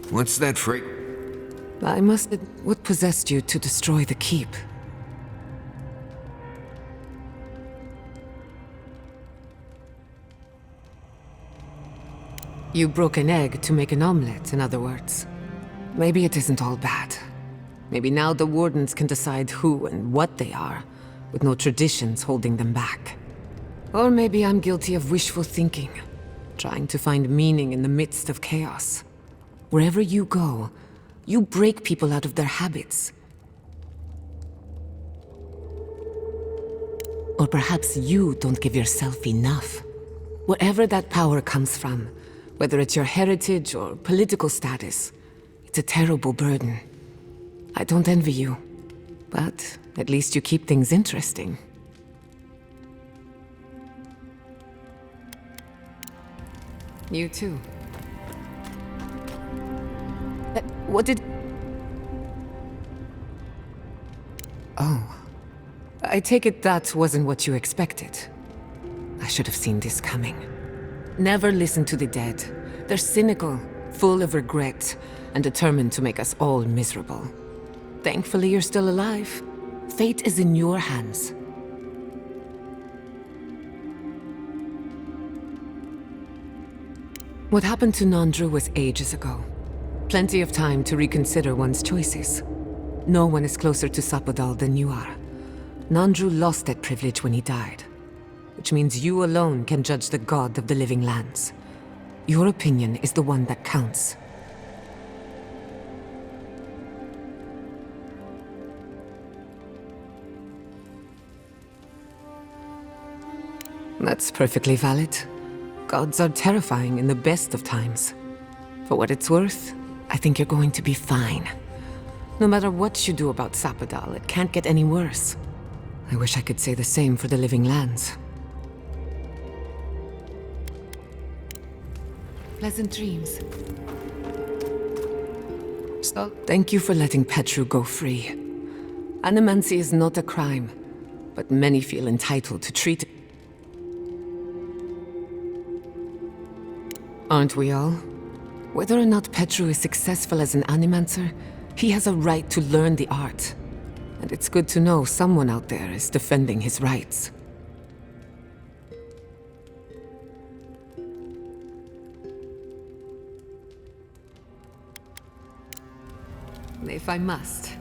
What's that freak? I must... What possessed you to destroy the keep? You broke an egg to make an omelette, in other words. Maybe it isn't all bad. Maybe now the Wardens can decide who and what they are, with no traditions holding them back. Or maybe I'm guilty of wishful thinking, trying to find meaning in the midst of chaos. Wherever you go, you break people out of their habits. Or perhaps you don't give yourself enough. Wherever that power comes from, whether it's your heritage or political status, it's a terrible burden. I don't envy you, but at least you keep things interesting. You too. What did... Oh. I take it that wasn't what you expected. I should have seen this coming. Never listen to the dead. They're cynical, full of regret, and determined to make us all miserable. Thankfully, you're still alive. Fate is in your hands. What happened to Nandru was ages ago. Plenty of time to reconsider one's choices. No one is closer to Sapodal than you are. Nandru lost that privilege when he died, which means you alone can judge the god of the living lands. Your opinion is the one that counts. That's perfectly valid. Gods are terrifying in the best of times. For what it's worth, I think you're going to be fine. No matter what you do about Sapodal, it can't get any worse. I wish I could say the same for the living lands. Pleasant dreams. So, thank you for letting Petru go free. Animancy is not a crime, but many feel entitled to treat it. Aren't we all? Whether or not Petru is successful as an Animancer, he has a right to learn the art. And it's good to know someone out there is defending his rights. If I must.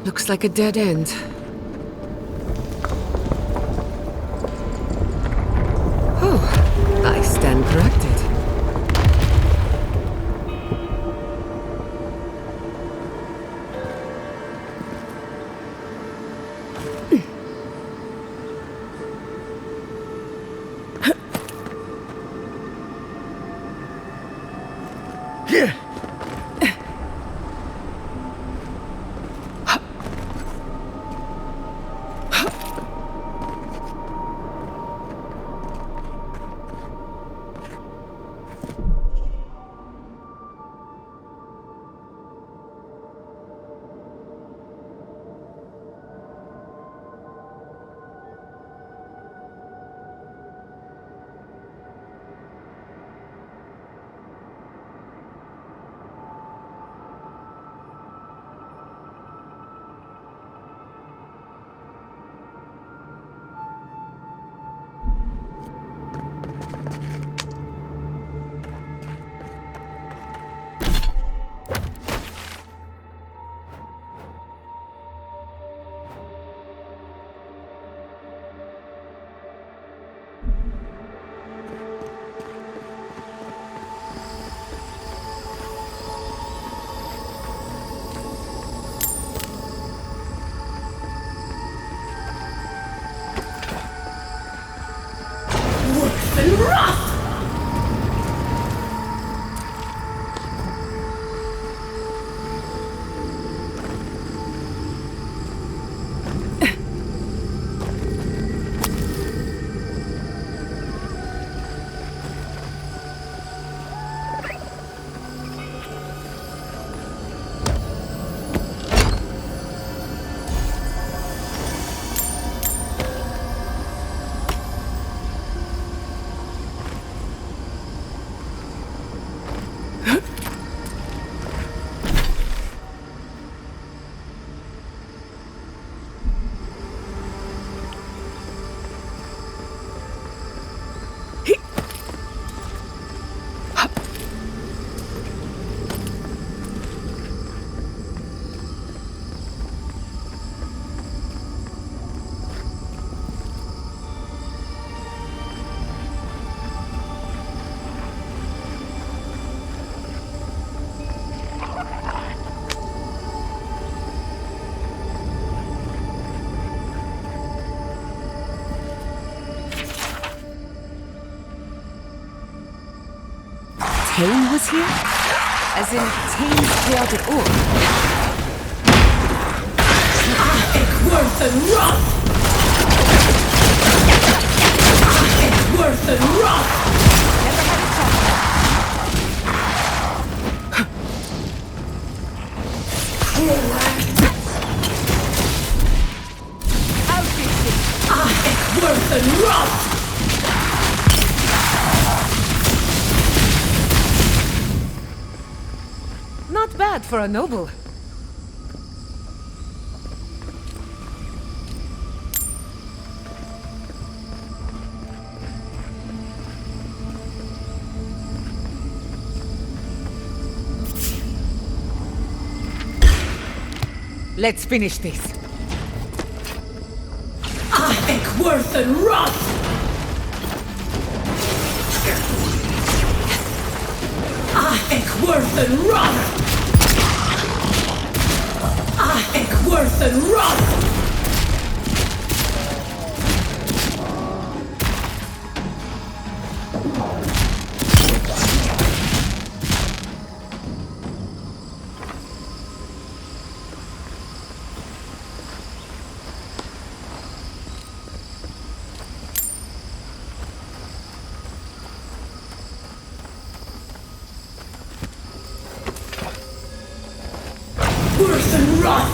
Looks like a dead end. Oh, I stand corrected. Cain was here? As in Cain's chaotic orb? Worth and run! Worth and run! Never had a I'll fix it! Worth and run! Not bad for a noble. Let's finish this. Worth and run! Worth and run! Worth and run! Worth and run!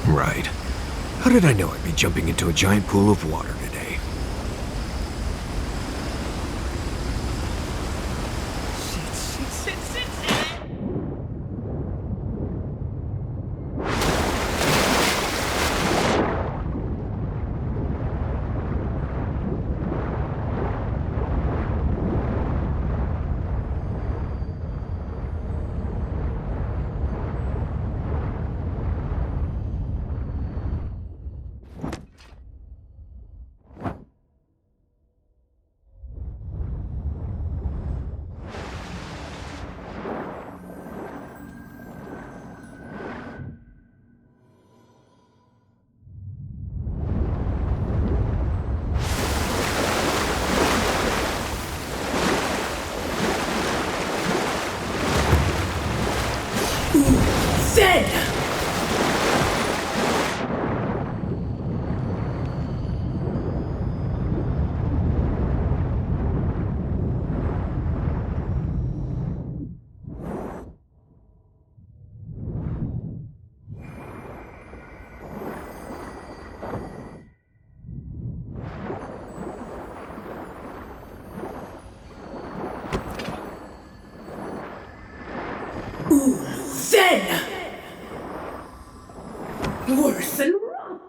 Right. How did I know I'd be jumping into a giant pool of water today? Zen! Zen! Worth and run!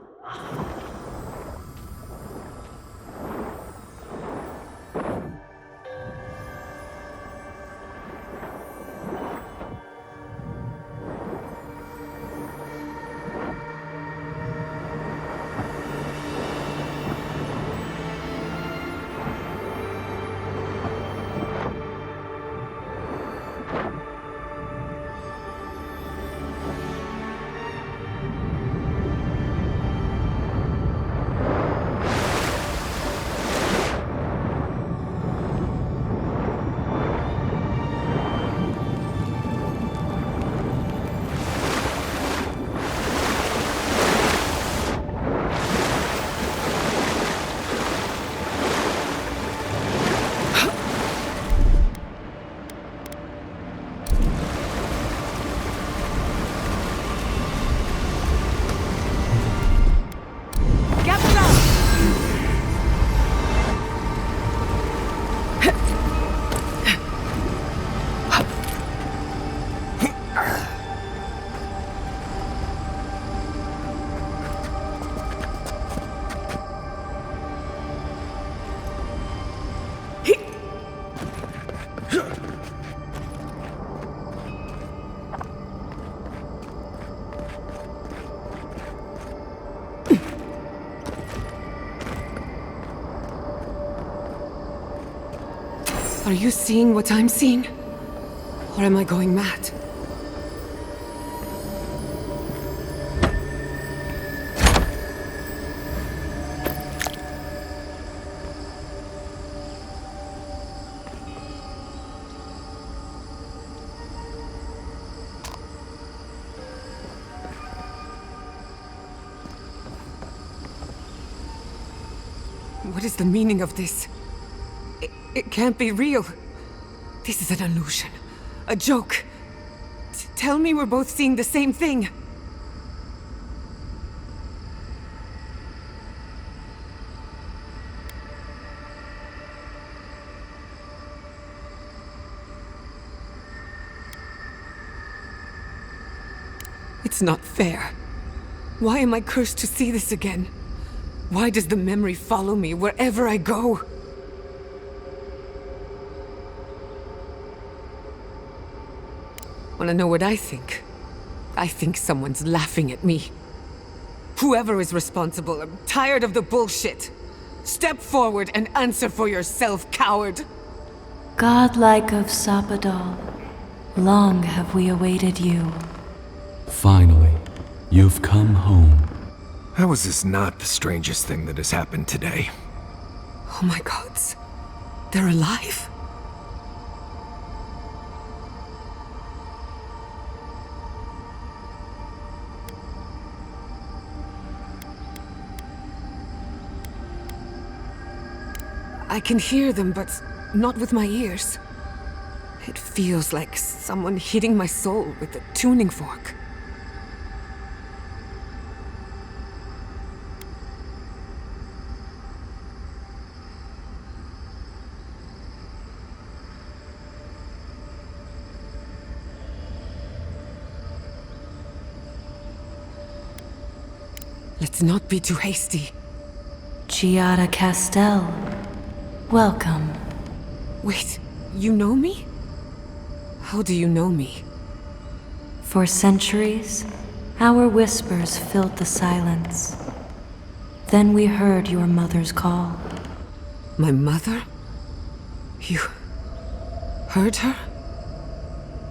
Are you seeing what I'm seeing? Or am I going mad? What is the meaning of this? It can't be real. This is an illusion. A joke. Tell me we're both seeing the same thing. It's not fair. Why am I cursed to see this again? Why does the memory follow me wherever I go? Wanna know what I think? I think someone's laughing at me. Whoever is responsible, I'm tired of the bullshit. Step forward and answer for yourself, coward! Godlike of Sapadal, long have we awaited you. Finally, you've come home. How is this not the strangest thing that has happened today? Oh my gods. They're alive? I can hear them, but not with my ears. It feels like someone hitting my soul with a tuning fork. Let's not be too hasty. Giada Castell, welcome. Wait, you know me? How do you know me? For centuries, our whispers filled the silence. Then we heard your mother's call. My mother? You heard her?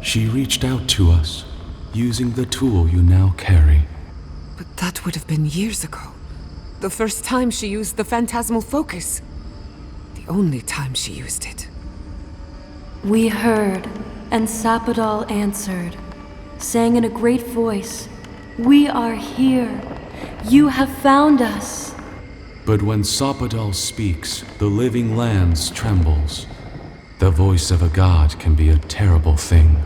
She reached out to us, using the tool you now carry. But that would have been years ago. The first time she used the phantasmal focus. The only time she used it. We heard, and Sapadal answered, saying in a great voice, "We are here. You have found us." But when Sapadal speaks, the living lands trembles. The voice of a god can be a terrible thing.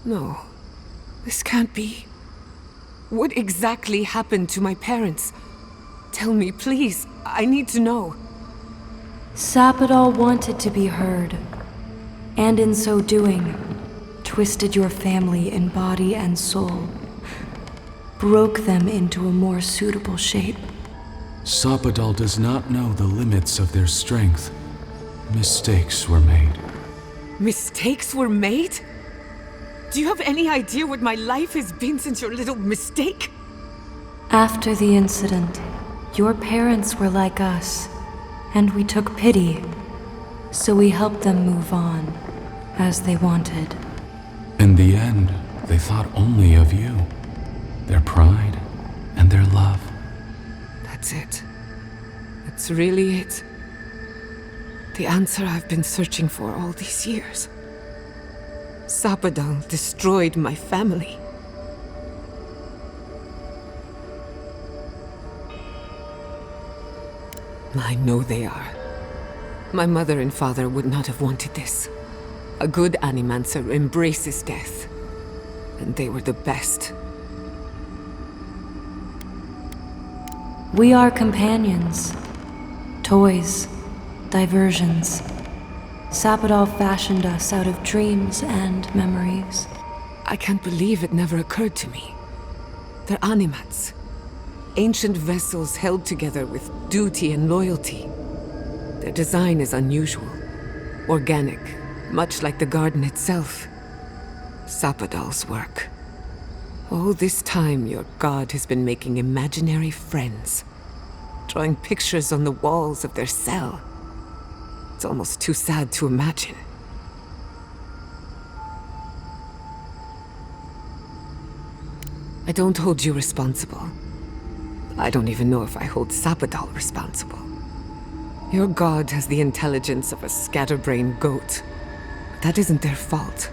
No, this can't be. What exactly happened to my parents? Tell me, please. I need to know. Sapadal wanted to be heard, and in so doing, twisted your family in body and soul, broke them into a more suitable shape. Sapadal does not know the limits of their strength. Mistakes were made. Mistakes were made? Do you have any idea what my life has been since your little mistake? After the incident, your parents were like us, and we took pity, so we helped them move on, as they wanted. In the end, they thought only of you, their pride, and their love. That's it. That's really it. The answer I've been searching for all these years. Sapadal destroyed my family. I know they are. My mother and father would not have wanted this. A good Animancer embraces death. And they were the best. We are companions, toys, diversions. Sapadal fashioned us out of dreams and memories. I can't believe it never occurred to me. They're animats. Ancient vessels held together with duty and loyalty. Their design is unusual, organic, much like the garden itself. Sapadal's work. All this time, your god has been making imaginary friends. drawing pictures on the walls of their cell. It's almost too sad to imagine. I don't hold you responsible. I don't even know if I hold Sapadal responsible. Your god has the intelligence of a scatterbrained goat. But that isn't their fault.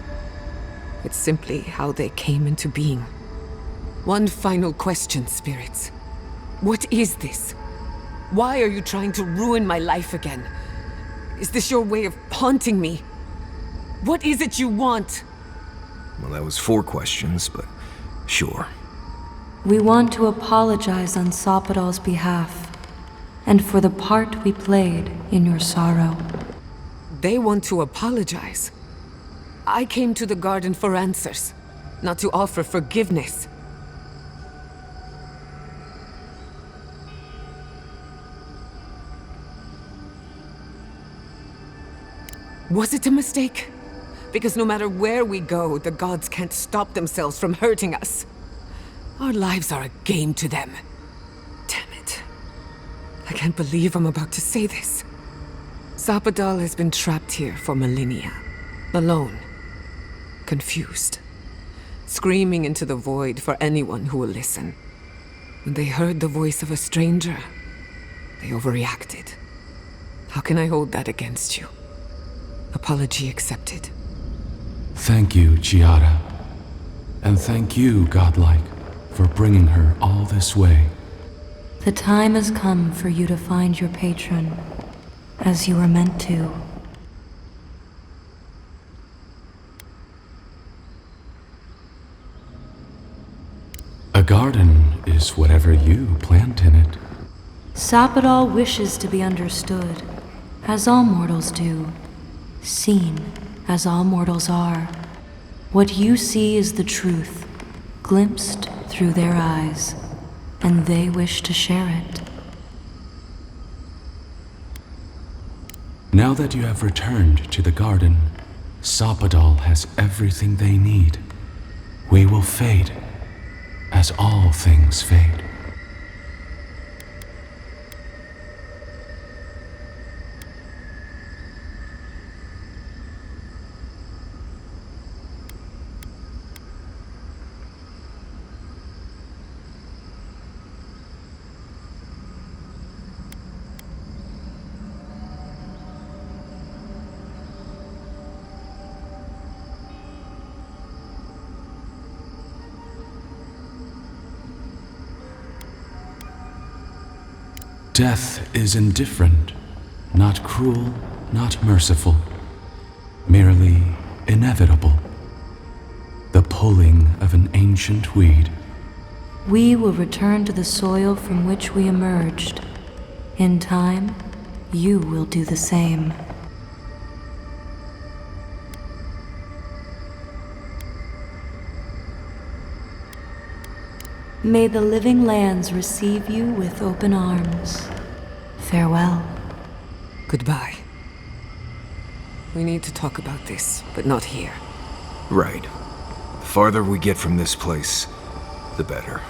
It's simply how they came into being. One final question, spirits. What is this? Why are you trying to ruin my life again? Is this your way of haunting me? What is it you want? Well, that was 4 questions, but sure. We want to apologize on Sapadal's behalf, and for the part we played in your sorrow. They want to apologize. I came to the garden for answers, not to offer forgiveness. Was it a mistake? Because no matter where we go, the gods can't stop themselves from hurting us. Our lives are a game to them. Damn it. I can't believe I'm about to say this. Sapadal has been trapped here for millennia. Alone. Confused. Screaming into the void for anyone who will listen. When they heard the voice of a stranger, they overreacted. How can I hold that against you? Apology accepted. Thank you, Chiara. And thank you, Godlike, for bringing her all this way. The time has come for you to find your patron, as you were meant to. A garden is whatever you plant in it. Sapadal wishes to be understood, as all mortals do. Seen, as all mortals are. What you see is the truth, glimpsed through their eyes, and they wish to share it. Now that you have returned to the garden, Sapadal has everything they need. We will fade, as all things fade. Death is indifferent, not cruel, not merciful, merely inevitable. The pulling of an ancient weed. We will return to the soil from which we emerged. In time, you will do the same. May the living lands receive you with open arms. Farewell. Goodbye. We need to talk about this, but not here. Right. The farther we get from this place, the better.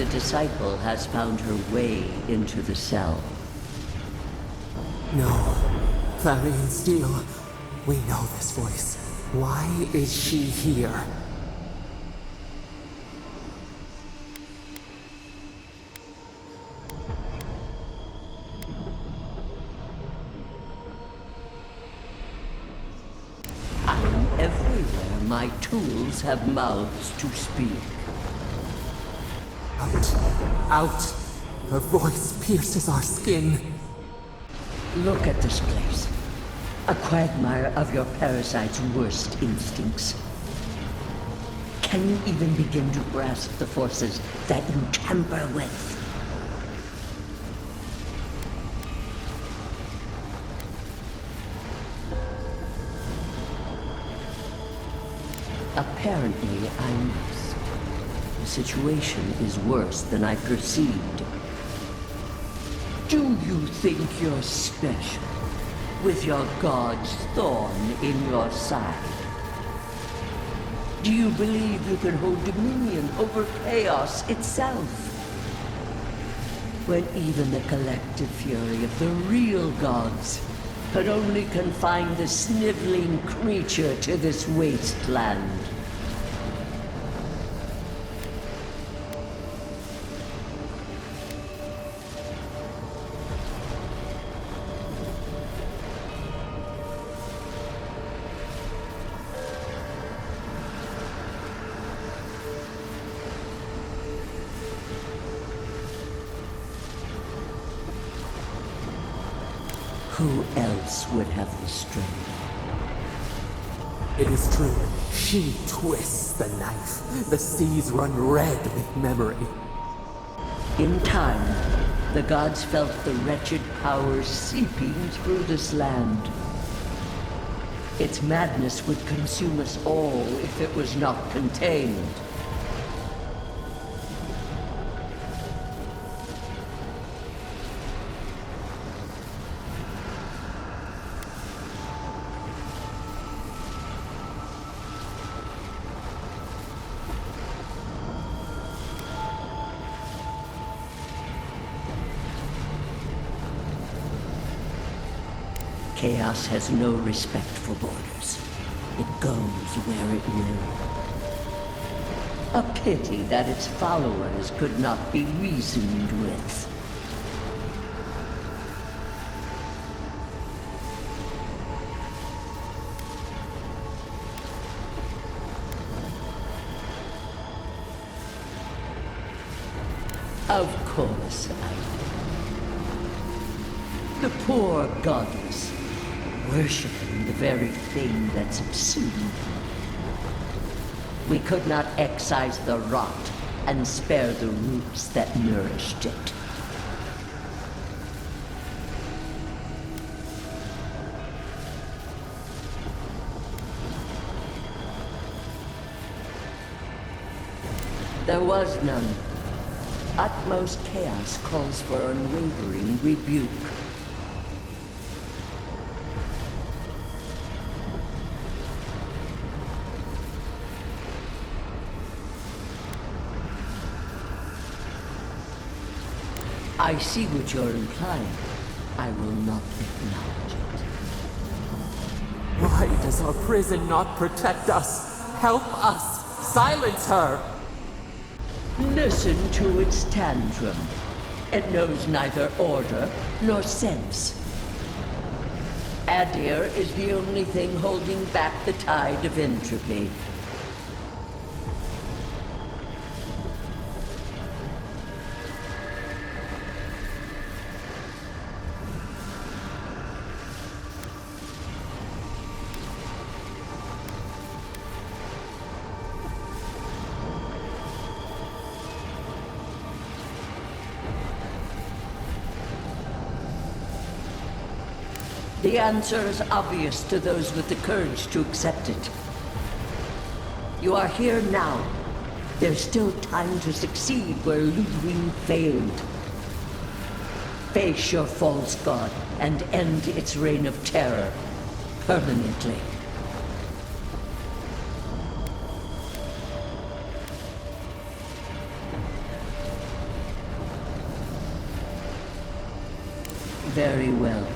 the disciple has found her way into the cell. No. Clarion Steel. We know this voice. Why is she here? I'm everywhere my tools have mouths to speak. Out. Out. Her voice pierces our skin. Look at this place. A quagmire of your parasite's worst instincts. Can you even begin to grasp the forces that you tamper with? Apparently, I must. The situation is worse than I perceived. Do you think you're special, with your god's thorn in your side? Do you believe you can hold dominion over chaos itself? When even the collective fury of the real gods could only confine the sniveling creature to this wasteland. Who else would have the strength? It is true. She twists the knife. The seas run red with memory. In time, the gods felt the wretched power seeping through this land. Its madness would consume us all if it was not contained. Chaos has no respect for borders. It goes where it will. A pity that its followers could not be reasoned with. Of course I do. The poor godless, worshipping the very thing that subsumed. We could not excise the rot and spare the roots that nourished it. There was none. Utmost chaos calls for unwavering rebuke. I see what you're implying. I will not acknowledge it. Why does our prison not protect us? Help us! Silence her! Listen to its tantrum. It knows neither order nor sense. Adir is the only thing holding back the tide of entropy. The answer is obvious to those with the courage to accept it. You are here now. There's still time to succeed where Ludwig failed. Face your false god and end its reign of terror permanently. Very well.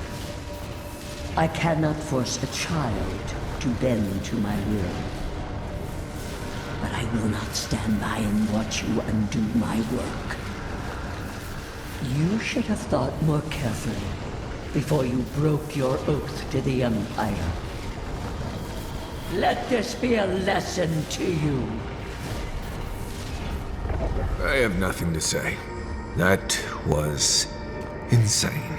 I cannot force a child to bend to my will. But I will not stand by and watch you undo my work. You should have thought more carefully before you broke your oath to the Empire. Let this be a lesson to you. I have nothing to say. That was insane.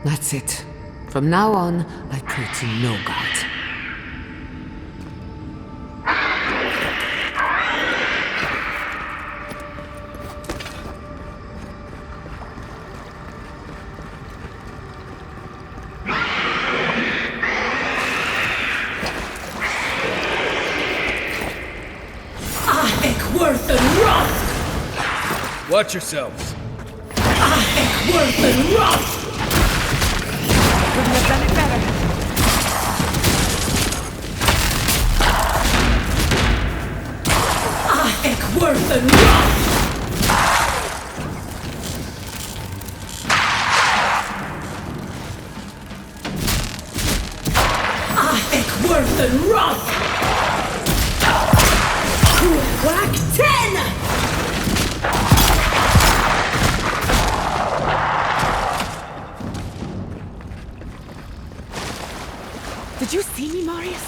That's it. From now on, I pray to no god. Worth and Roth! Watch yourselves. Worth and Roth! Couldn't have done it better. Worth and Roth! Worth and Roth! Whack 10! Did you see me, Marius?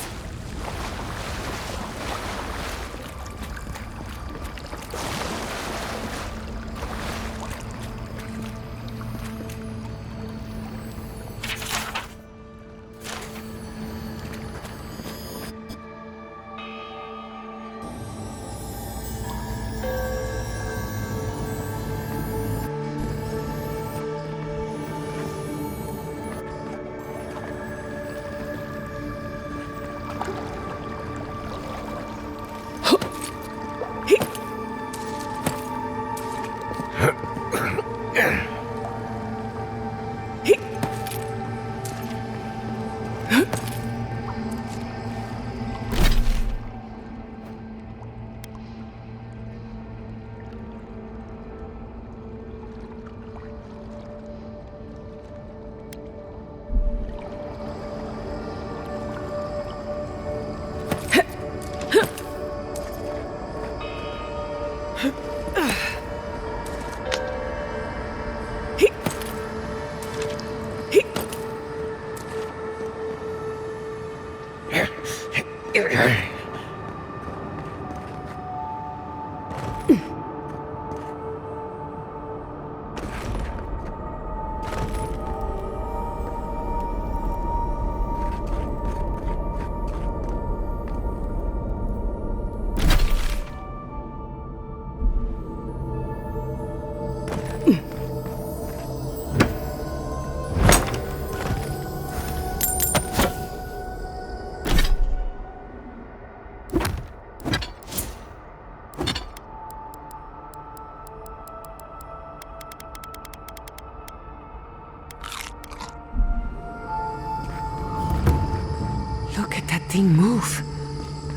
Look at that thing move.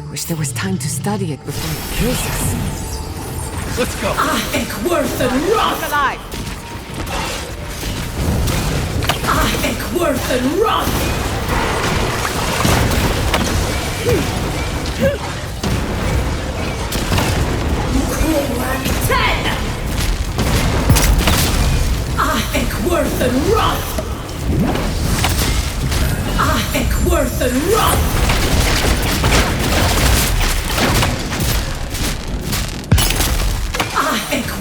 I wish there was time to study it before it kills us. Let's go. Worth and Roth! Alive! Worth and Roth! Whack 10! Worth and Roth! Worth and Roth!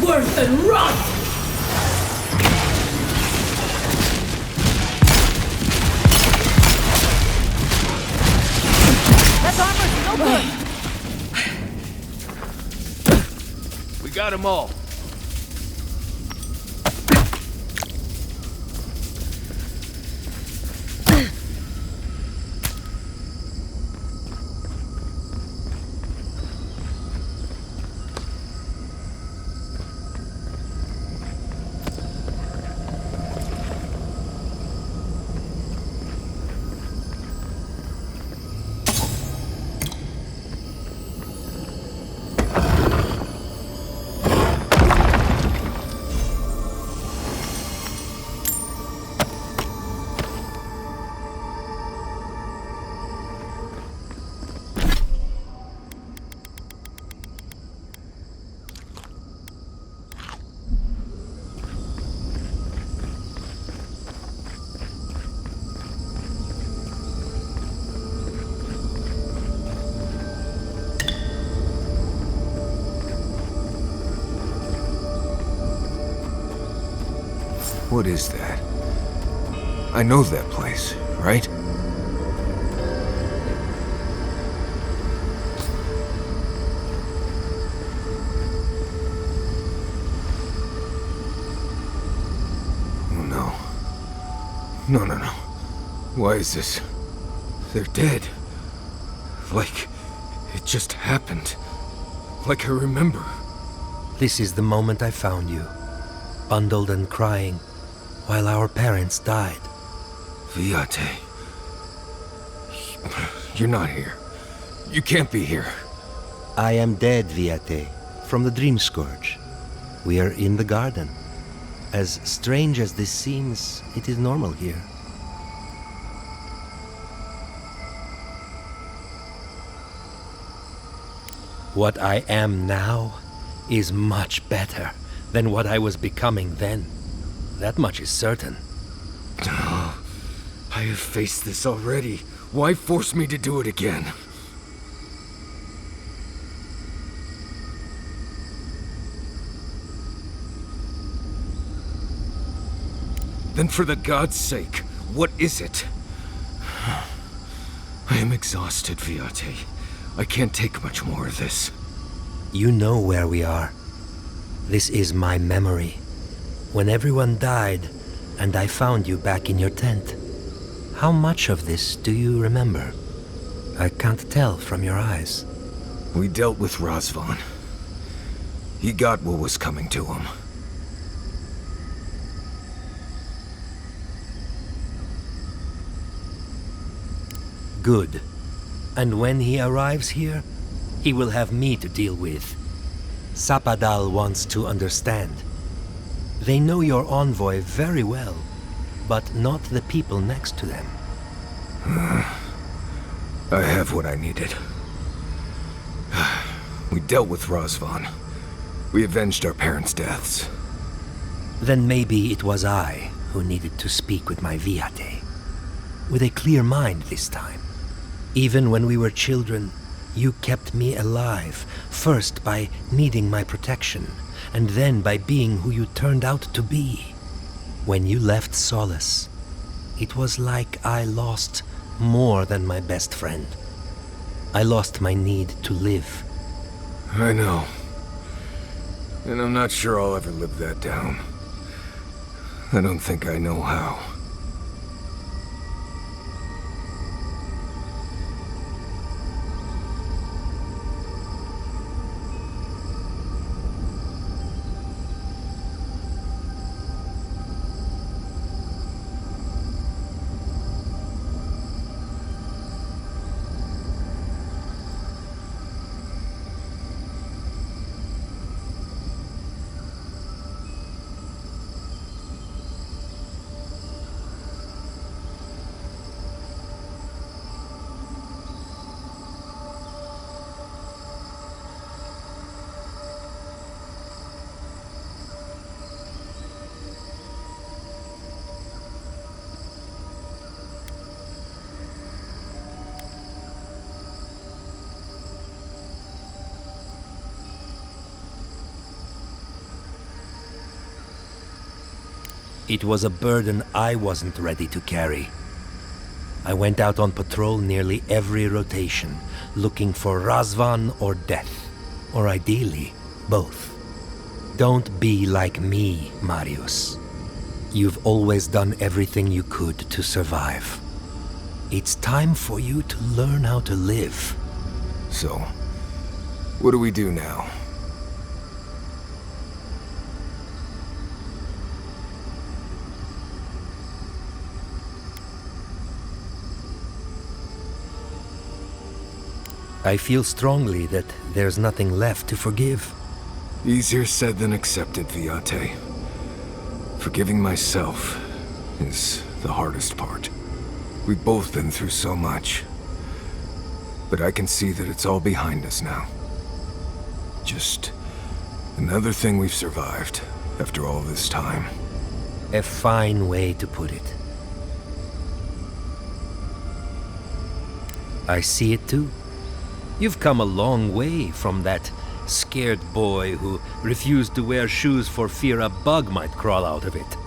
Worth and Roth! That armor's no good! We got them all. What is that? I know that place, right? Oh no. No. Why is this? They're dead. Like it just happened. Like I remember. This is the moment I found you, bundled and crying, while our parents died. Viate. You're not here. You can't be here. I am dead, Viate, from the Dream Scourge. We are in the garden. As strange as this seems, it is normal here. What I am now is much better than what I was becoming then. That much is certain. I have faced this already. Why force me to do it again? Then for the god's sake, what is it? I am exhausted, Viate. I can't take much more of this. You know where we are. This is my memory. When everyone died, and I found you back in your tent. How much of this do you remember? I can't tell from your eyes. We dealt with Razvan. He got what was coming to him. Good. And when he arrives here, he will have me to deal with. Sapadal wants to understand. They know your envoy very well, but not the people next to them. I have what I needed. We dealt with Razvan. We avenged our parents' deaths. Then maybe it was I who needed to speak with my Viate. With a clear mind this time. Even when we were children, you kept me alive, first by needing my protection, and then by being who you turned out to be. When you left Solace, it was like I lost more than my best friend. I lost my need to live. I know. And I'm not sure I'll ever live that down. I don't think I know how. It was a burden I wasn't ready to carry. I went out on patrol nearly every rotation, looking for Razvan or death, or ideally, both. Don't be like me, Marius. You've always done everything you could to survive. It's time for you to learn how to live. So, what do we do now? I feel strongly that there's nothing left to forgive. Easier said than accepted, Viate. Forgiving myself is the hardest part. We've both been through so much. But I can see that it's all behind us now. Just another thing we've survived after all this time. A fine way to put it. I see it too. You've come a long way from that scared boy who refused to wear shoes for fear a bug might crawl out of it.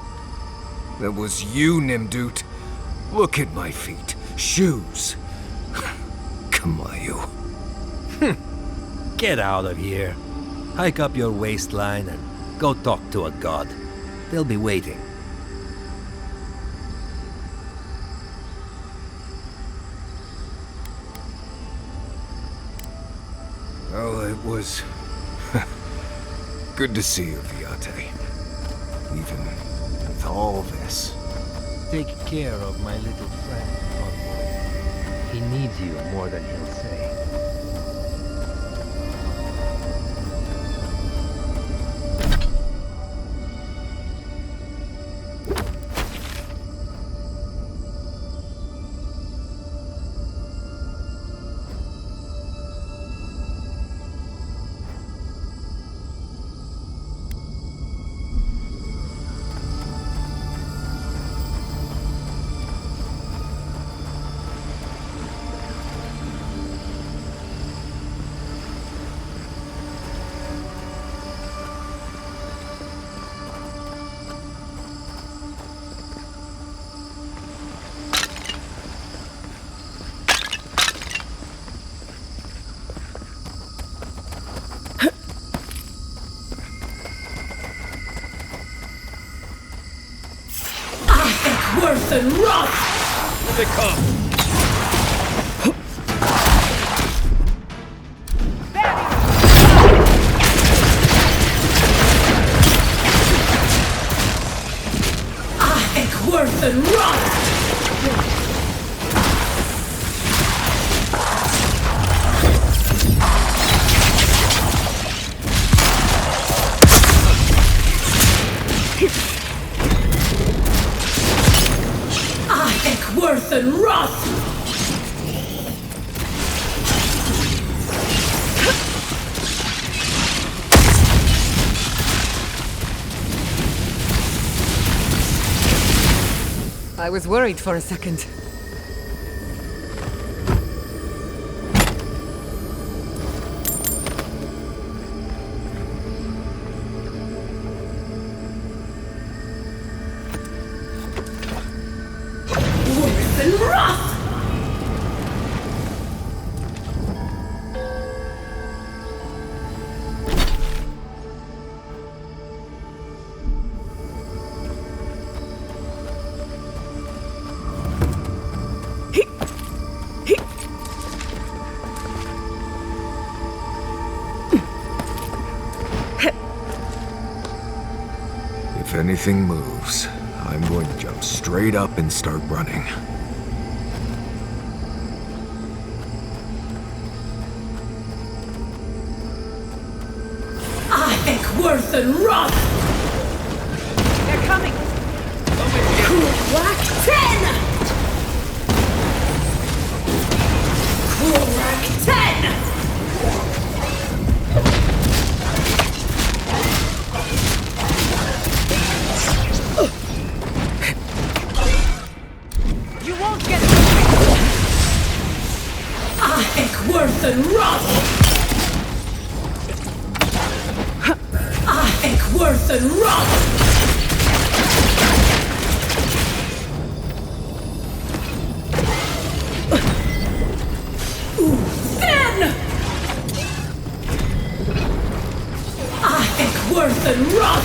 That was you, Nimdut. Look at my feet. Shoes. Kamayu. Get out of here. Hike up your waistline and go talk to a god. They'll be waiting. Well, it was good to see you, Viate. Even with all this. Take care of my little friend, Convoy. He needs you more than he'll say. Worse than rot! Here they come! Worse than rot! Worse than rot! I was worried for a second. Worse than rot! If anything moves, I'm going to jump straight up and start running. Worse than rot! They're coming! Whack 10! Whack 10! You won't get it! Worse than rot! Worse than rot! Then! Worse than rot!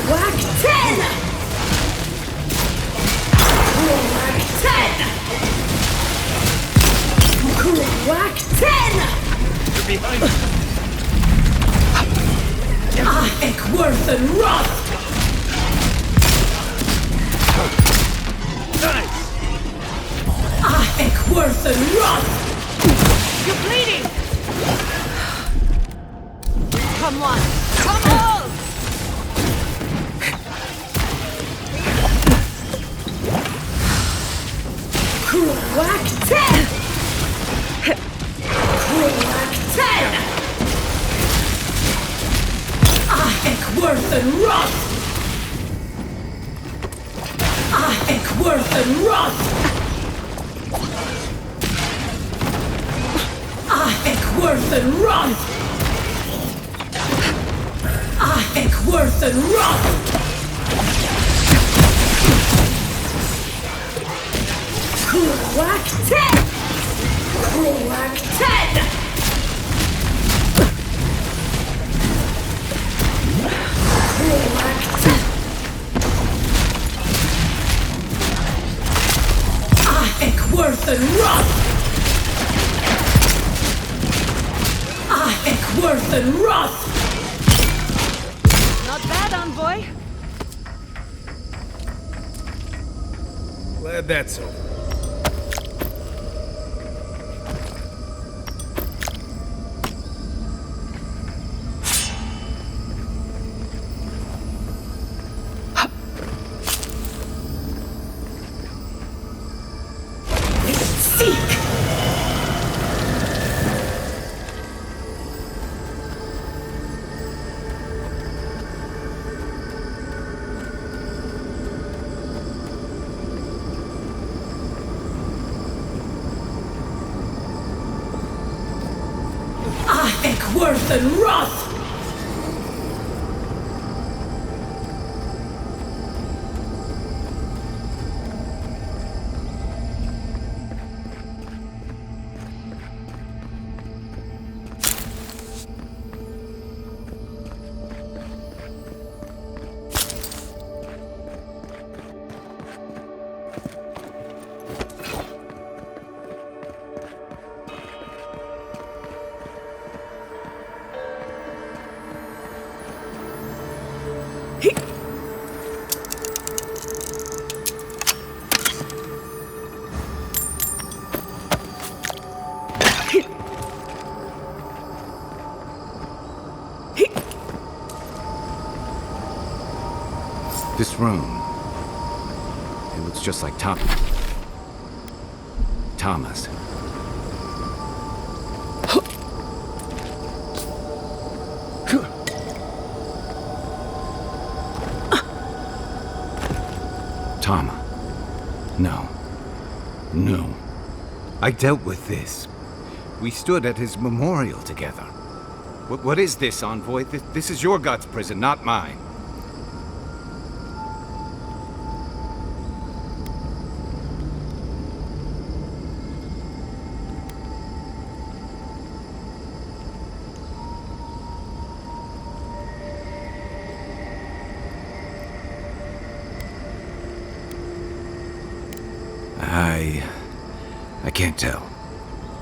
Whack 10! Whack 10! Whack 10! Behind you! Worse than rot! Nice! Worse than rot! You're bleeding! Come on! Come on! Whack 10! Whack 10! Worse than rot! Worse than rot! Worse than rot! Ekworth and Roth! Kruak 10! Kruak 10! Kruak 10! Ekworth and Roth! Ekworth and Roth! Not bad, envoy. Glad that's over. Ekworth and Roth! This room, it looks just like Thomas. Tama. No. No. I dealt with this. We stood at his memorial together. What is this, Envoy? This is your god's prison, not mine. I can't tell.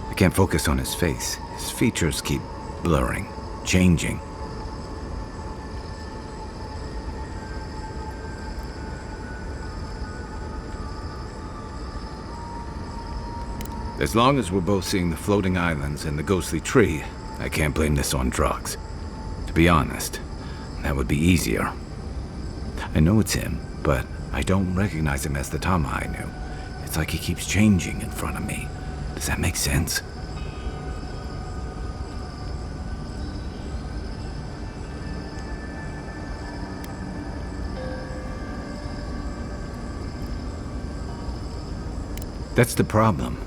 I can't focus on his face. His features keep blurring, changing. As long as we're both seeing the floating islands and the ghostly tree, I can't blame this on drugs. To be honest, that would be easier. I know it's him, but I don't recognize him as the Tama I knew. It's like he keeps changing in front of me. Does that make sense? That's the problem.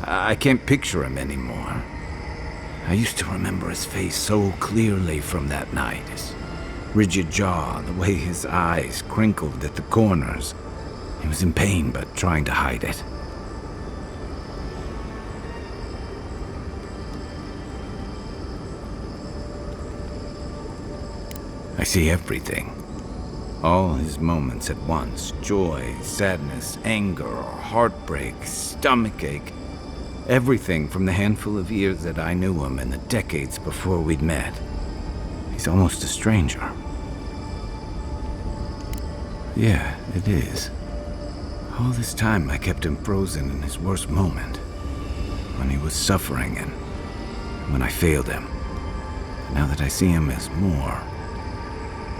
I can't picture him anymore. I used to remember his face so clearly from that night. His rigid jaw, the way his eyes crinkled at the corners. He was in pain, but trying to hide it. I see everything. All his moments at once. Joy, sadness, anger, heartbreak, stomachache. Everything from the handful of years that I knew him and the decades before we'd met. He's almost a stranger. Yeah, it is. All this time I kept him frozen in his worst moment. When he was suffering and when I failed him. Now that I see him as more,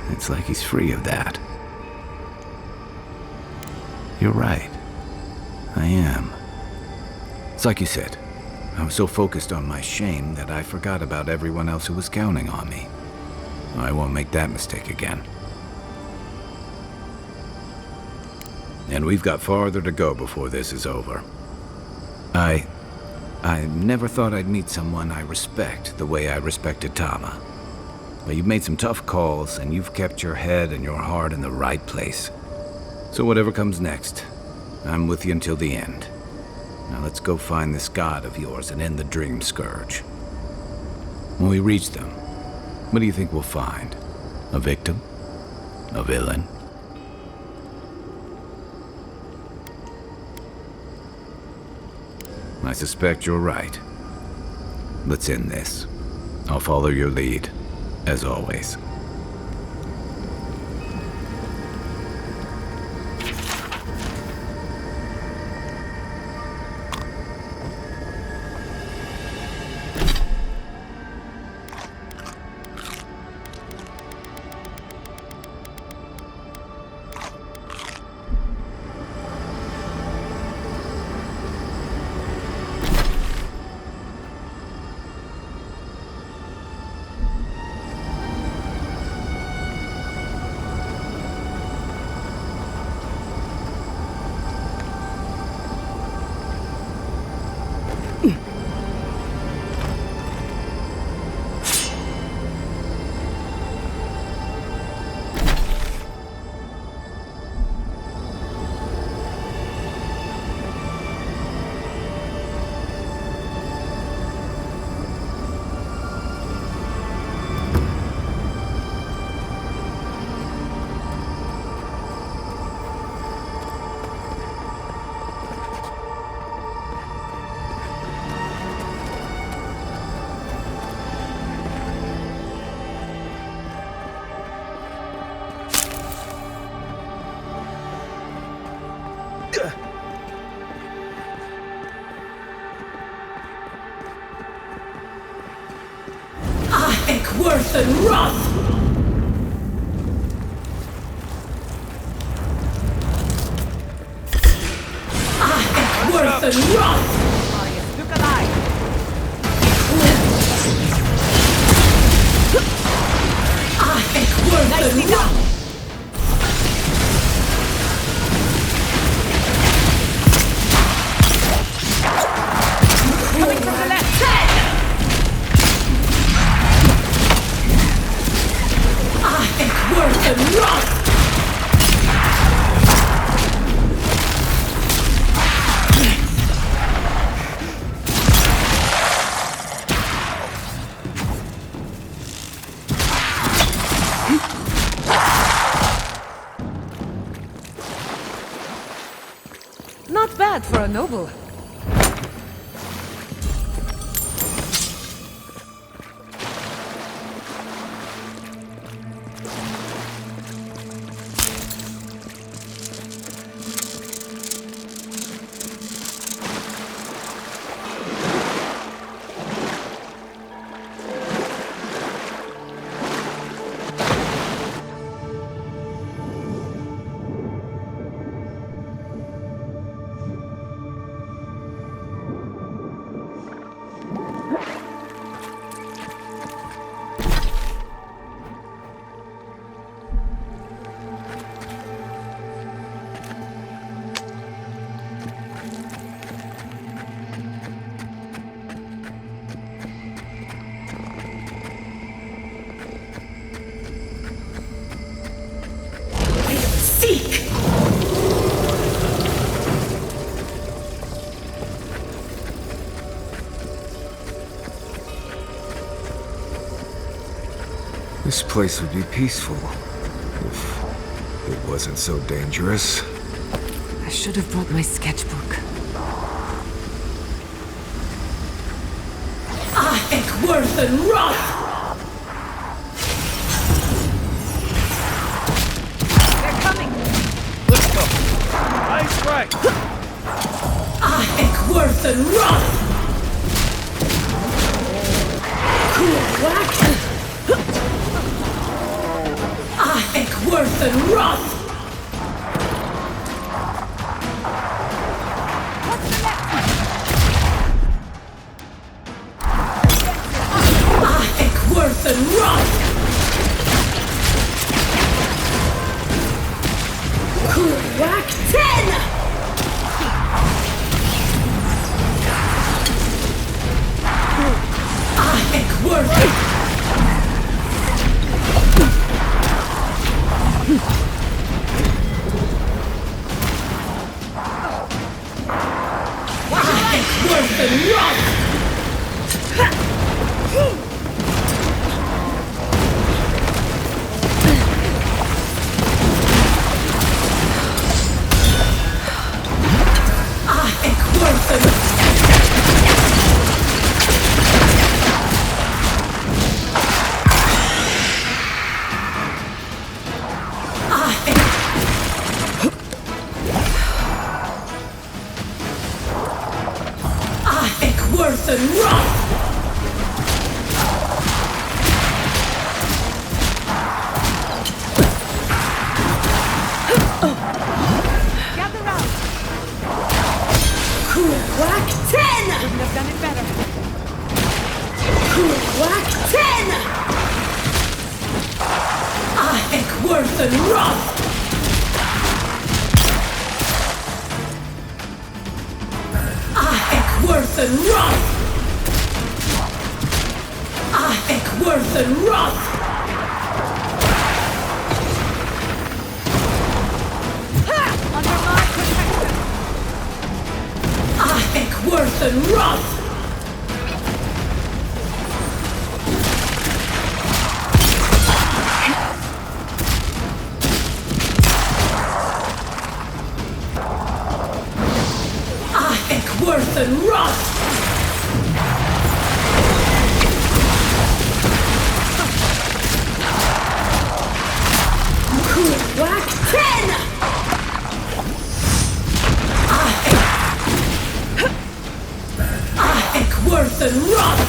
it's like he's free of that. You're right. I am. It's like you said. I was so focused on my shame that I forgot about everyone else who was counting on me. I won't make that mistake again. And we've got farther to go before this is over. I never thought I'd meet someone I respect the way I respected Tama. But you've made some tough calls, and you've kept your head and your heart in the right place. So whatever comes next, I'm with you until the end. Now let's go find this god of yours and end the Dream Scourge. When we reach them, what do you think we'll find? A victim? A villain? I suspect you're right. Let's end this. I'll follow your lead, as always. Worth and Wrath! Worth and Wrath! Look alive! Worth and Wrath! Coming from the left! Worth and Wrath! Not bad for a noble. This place would be peaceful if it wasn't so dangerous. I should have brought my sketchbook. Worth and Wrath! They're coming! Let's go! Nice strike! Worth and Wrath! Cool whack! Worth and Wrath! Worth and Wrath! Cool whack 10! Worth! worth and wrath! Worth and worth and wrath! Gather round. Whack 10! Couldn't have done it better. Whack 10! Worth and wrath! Worth and wrath! Worth and wrath! Under my protection. Worth and wrath! Worth and wrath! Whack 10! Worth and wrath!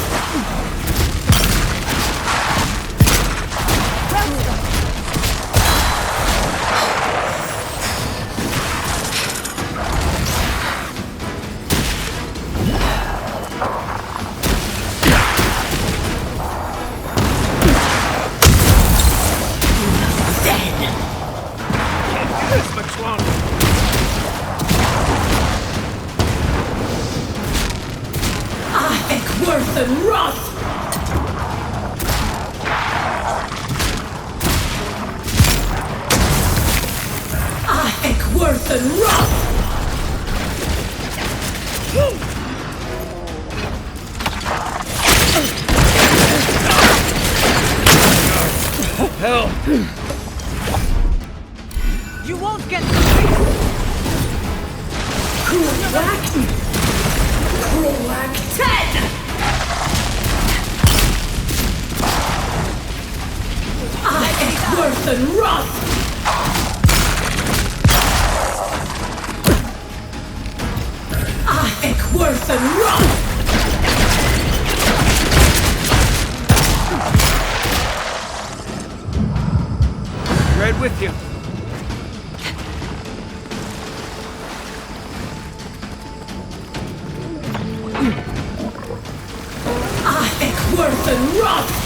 Worth and wrath! Worth and wrath! Hell! You won't get Whack 10! Worth and wrath! Worth and wrath! Right with you. Worth and wrath!